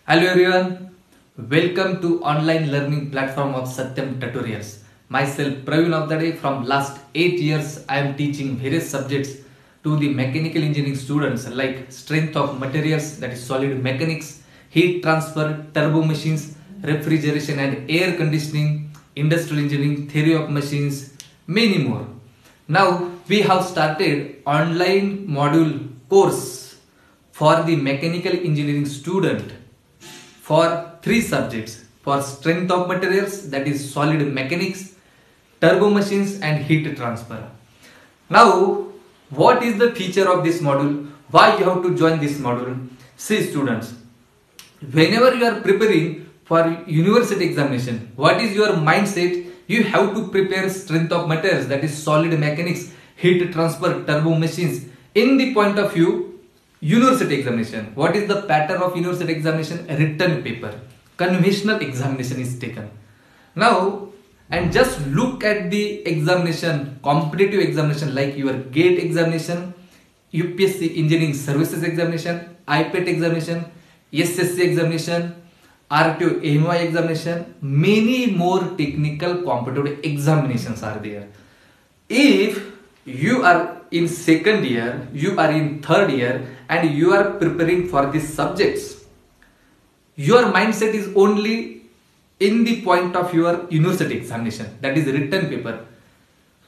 Hello everyone, welcome to online learning platform of Satyam Tutorials. Myself Praveen Avdade. From last 8 years I am teaching various subjects to the mechanical engineering students like strength of materials, that is solid mechanics, heat transfer, turbo machines, refrigeration and air conditioning, industrial engineering, theory of machines, many more. Now we have started online module course for the mechanical engineering student for 3 subjects: for strength of materials, that is solid mechanics, turbo machines and heat transfer. Now what is the feature of this module? Why you have to join this module? See students, whenever you are preparing for university examination, what is your mindset? You have to prepare strength of materials, that is solid mechanics, heat transfer, turbo machines in the point of view university examination. What is the pattern of university examination? Written paper, conventional examination is taken. Now, and just look at the examination, competitive examination like your GATE examination, UPSC engineering services examination, IPET examination, SSC examination, RTO AMI examination, many more technical competitive examinations are there. If you are in second year, you are in third year and you are preparing for these subjects, your mindset is only in the point of your university examination, that is written paper.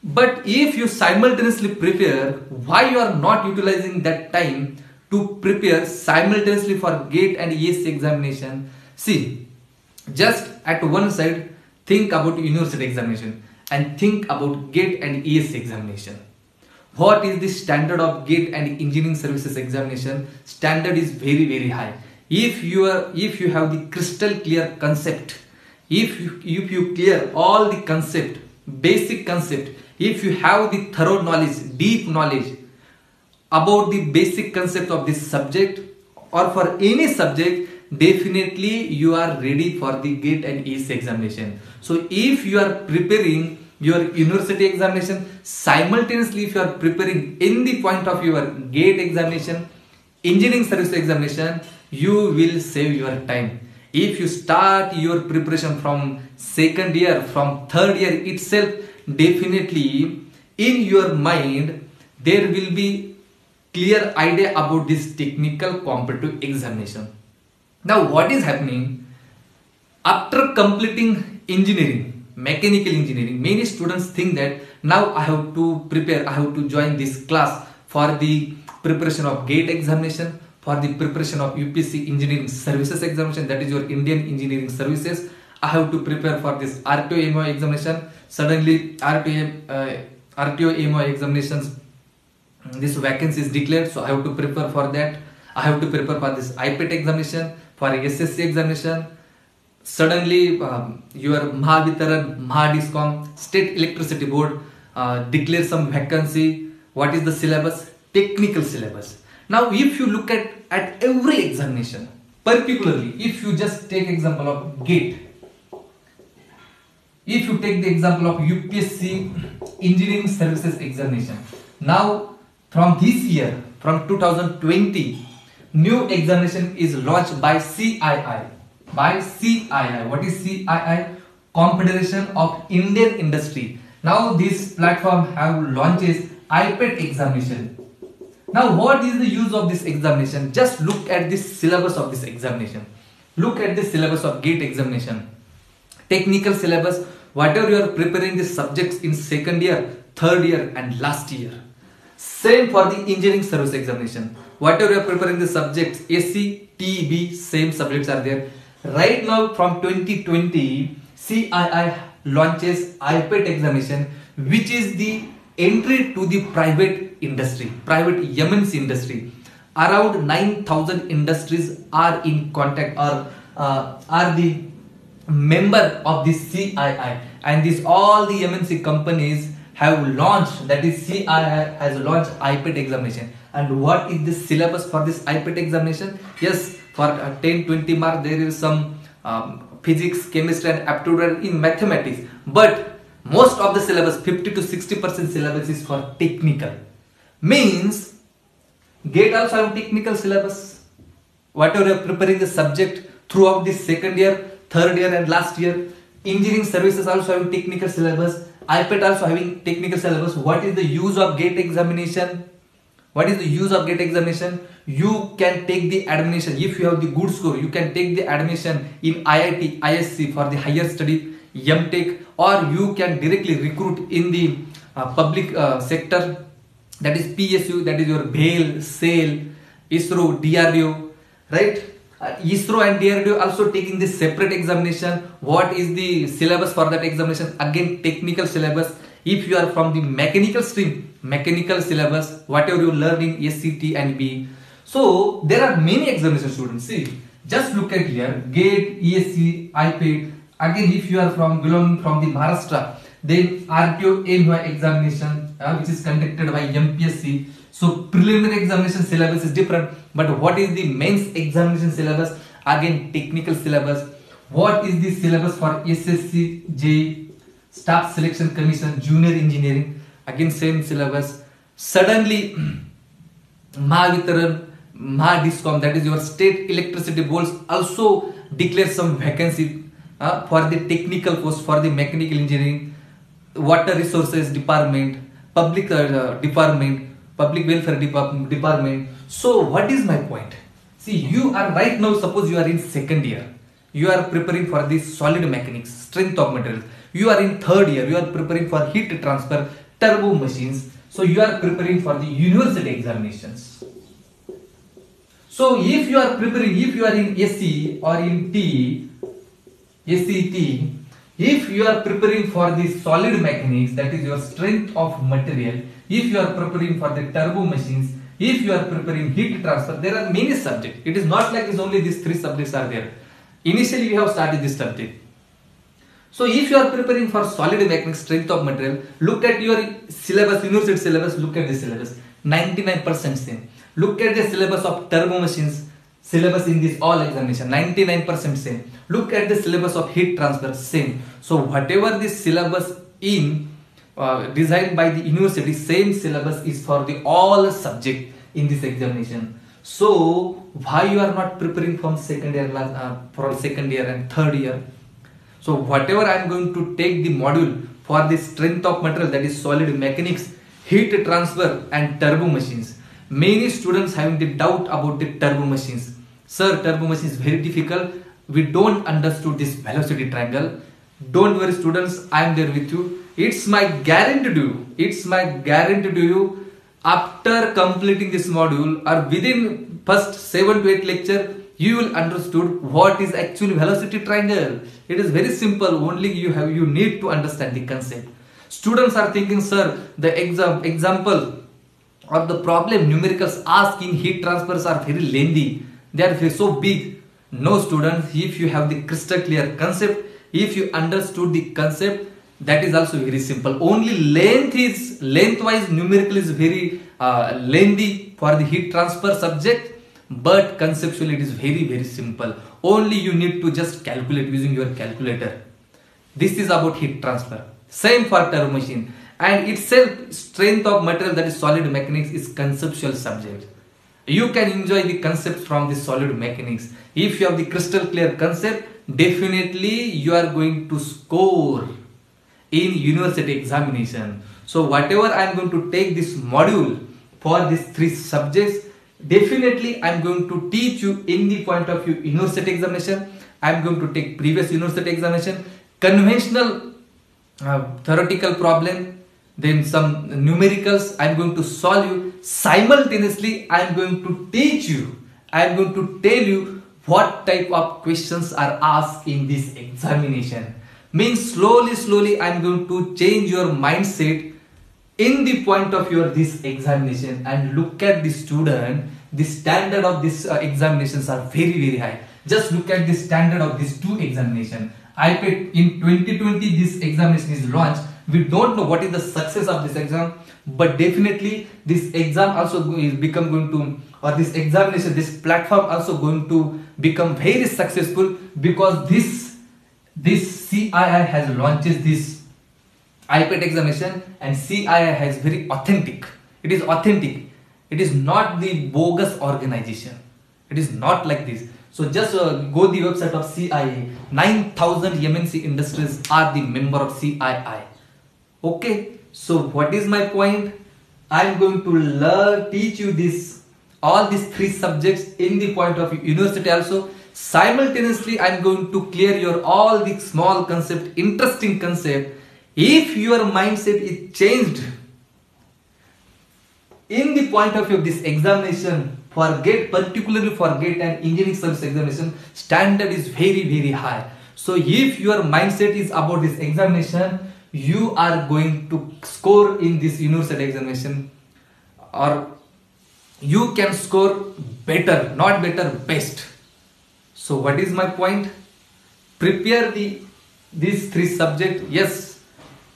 But if you simultaneously prepare, why you are not utilizing that time to prepare simultaneously for GATE and ESC examination? See, just at one side think about university examination and think about GATE and ESC examination. What is the standard of GATE and engineering services examination? Standard is very high. If you have the crystal clear concept, if you clear all the concept, basic concept, if you have the thorough knowledge, deep knowledge about the basic concept of this subject or for any subject, definitely you are ready for the GATE and ESC examination. So if you are preparing your university examination, simultaneously if you are preparing in the point of your GATE examination, engineering service examination, you will save your time. If you start your preparation from second year, from third year itself, definitely in your mind there will be clear idea about this technical competitive examination. Now what is happening after completing engineering, mechanical engineering, many students think that now I have to prepare, I have to join this class for the preparation of GATE examination, for the preparation of UPSC engineering services examination, that is your Indian engineering services. I have to prepare for this RTO AMI examination. Suddenly RTO AMI examinations, this vacancy is declared, so I have to prepare for that. I have to prepare for this IPET examination, for SSC examination. Suddenly your Mahavitaran, Mahadiscom, State Electricity Board declare some vacancy. What is the syllabus? Technical syllabus. Now if you look at every examination, particularly if you just take example of GATE, if you take the example of UPSC engineering services examination, now from this year, from 2020, new examination is launched by CII. By CII. What is CII? Confederation of Indian Industry. Now this platform have launches IPET examination. Now what is the use of this examination? Just look at the syllabus of this examination. Look at the syllabus of GATE examination. Technical syllabus, whatever you are preparing the subjects in second year, third year and last year. Same for the engineering service examination. Whatever you are preparing the subjects, SC, TEB, same subjects are there. Right now from 2020, CII launches IPET examination, which is the entry to the private industry, private MNC industry. Around 9,000 industries are in contact or are the member of this CII, and this all the MNC companies have launched, that is CII has launched IPET examination. And what is the syllabus for this IPET examination? Yes, for 10-20 marks there is some physics, chemistry and aptitude in mathematics, but Most of the syllabus, 50 to 60% syllabus is for technical. Means GATE also have technical syllabus. Whatever you are preparing the subject throughout this second year, third year and last year. Engineering services also having technical syllabus. IPET also having technical syllabus. What is the use of GATE examination? What is the use of GATE examination? You can take the admission. If you have the good score, you can take the admission in IIT, ISC for the higher study, MTech, or you can directly recruit in the public sector. That is PSU, that is your BHEL, SAIL, ISRO, DRDO, right? ISRO and DRDO also taking this separate examination. What is the syllabus for that examination? Again, technical syllabus. If you are from the mechanical stream, mechanical syllabus, whatever you learn in SCT and BE. So there are many examination students. See, just look at here, GATE, ESC, IPET. Again, if you are belonging from the Maharashtra, then RTO MY examination, which is conducted by MPSC. So preliminary examination syllabus is different, but what is the mains examination syllabus? Again, technical syllabus. What is the syllabus for SSC, J, Staff Selection Commission, Junior Engineering? Again, same syllabus. Suddenly, Mahavitaran, Mahadiscom, that is your state electricity boards, also declare some vacancy for the technical post, for the mechanical engineering, water resources department, public department, public welfare department. So what is my point? See, you are right now, suppose you are in second year, you are preparing for the solid mechanics, strength of materials. You are in third year, you are preparing for heat transfer, turbo machines. So you are preparing for the university examinations. So if you are preparing, if you are in SC or in SCT, if you are preparing for the solid mechanics, that is your strength of material, if you are preparing for the turbo machines, if you are preparing heat transfer, there are many subjects. It is not like it's only these three subjects are there. Initially we have started this subject. So if you are preparing for solid mechanics, strength of material, look at your syllabus, university syllabus, look at the syllabus, 99% same. Look at the syllabus of turbo machines, syllabus in this all examination, 99% same. Look at the syllabus of heat transfer, same. So whatever this syllabus in designed by the university, same syllabus is for the all subject in this examination. So why you are not preparing from second year and third year? So whatever I am going to take the module for the strength of material, that is solid mechanics, heat transfer and turbo machines. Many students having the doubt about the turbo machines. Sir, turbo machine is very difficult. We don't understood this velocity triangle. Don't worry students, I am there with you. It's my guarantee to you. It's my guarantee to you. After completing this module or within first 7 to 8 lecture, you will understood what is actually velocity triangle. It is very simple. Only you need to understand the concept. Students are thinking, sir, the example or the problem numericals asked in heat transfers are very lengthy. They are so big. No students, if you have the crystal clear concept, if you understood the concept, that is also very simple. Only lengthwise numerical is very lengthy for the heat transfer subject, but conceptually it is very simple. Only you need to just calculate using your calculator. This is about heat transfer. Same for turbo machine. And itself, strength of material, that is solid mechanics, is conceptual subject. You can enjoy the concepts from the solid mechanics. If you have the crystal clear concept, definitely you are going to score in university examination. So whatever I am going to take this module for these three subjects, definitely I am going to teach you in the point of view university examination. I am going to take previous university examination, conventional theoretical problem, then some numericals I am going to solve you. Simultaneously I am going to teach you, I am going to tell you what type of questions are asked in this examination. Means slowly I am going to change your mindset in the point of view of this examination. And look at the student, the standard of these examinations are very high. Just look at the standard of these two examinations. IPET in 2020 this examination is launched. We don't know what is the success of this exam, but definitely this exam also is this examination, this platform also going to become very successful, because this CII has launched this IPAT examination, and CII has very authentic. It is authentic. It is not the bogus organization. It is not like this. So just go the website of CII. 9,000 MNC industries are the member of CII. Okay. So what is my point? I am going to teach you all these three subjects in the point of university also. Simultaneously, I am going to clear your all the small concept, interesting concept. If your mindset is changed in the point of view of this examination, particularly for GATE and engineering service examination, standard is very, very high. So if your mindset is about this examination, you are going to score in this university examination, or you can score better, not better, best. So what is my point? Prepare these three subjects, yes,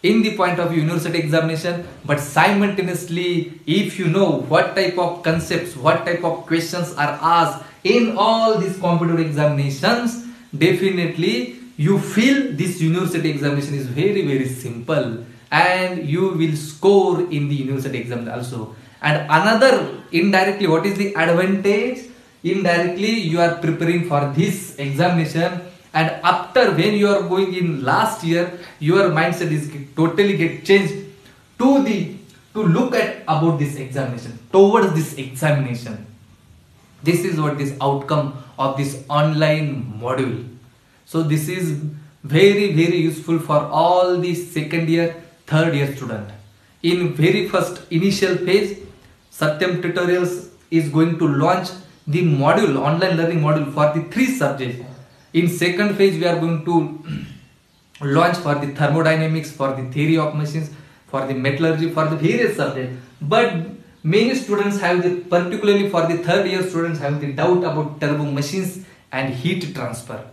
in the point of university examination, but simultaneously, if you know what type of concepts, what type of questions are asked in all these competitive examinations, definitely you feel this university examination is very, very simple, and you will score in the university exam also. And another, indirectly, what is the advantage? Indirectly, you are preparing for this examination, and after when you are going in last year, your mindset is totally get changed to look at about this examination, towards this examination. This is what this outcome of this online module. So this is very, very useful for all the second year, third year student. In very first initial phase, Satyam Tutorials is going to launch the module, online learning module for the three subjects. In second phase, we are going to launch for the thermodynamics, for the theory of machines, for the metallurgy, for the various subjects. But many students have particularly for the third year students have the doubt about turbo machines and heat transfer.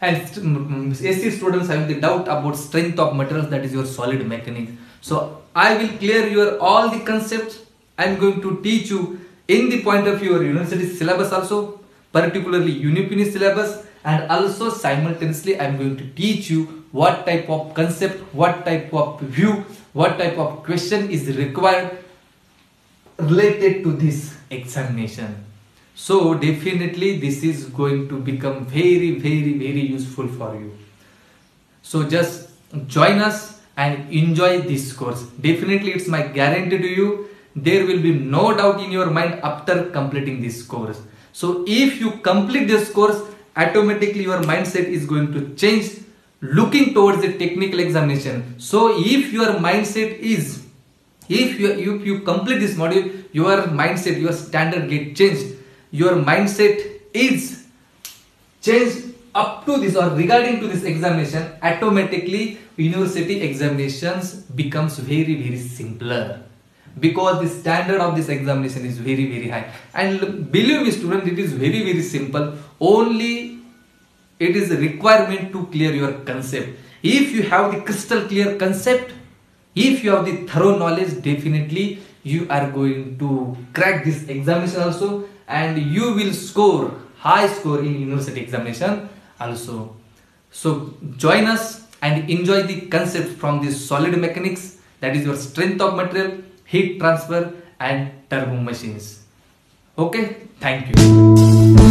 And AC students have the doubt about strength of materials, that is your solid mechanics. So I will clear your all the concepts. I am going to teach you in the point of your university syllabus also, particularly UniFinish syllabus, and also simultaneously I am going to teach you what type of concept, what type of view, what type of question is required related to this examination. So definitely this is going to become very, very, very useful for you. So just join us and enjoy this course. Definitely it's my guarantee to you, there will be no doubt in your mind after completing this course. So if you complete this course, automatically your mindset is going to change looking towards the technical examination. So if your mindset is, if you complete this module, your mindset, your standard get changed. Your mindset is changed up to this or regarding to this examination, automatically university examinations becomes very, very simpler, because the standard of this examination is very, very high. And believe me students, it is very, very simple. Only it is a requirement to clear your concept. If you have the crystal clear concept, if you have the thorough knowledge, definitely you are going to crack this examination also, and you will score high score in university examination also. So join us and enjoy the concepts from this solid mechanics, that is your strength of material, heat transfer and turbo machines. Okay, thank you.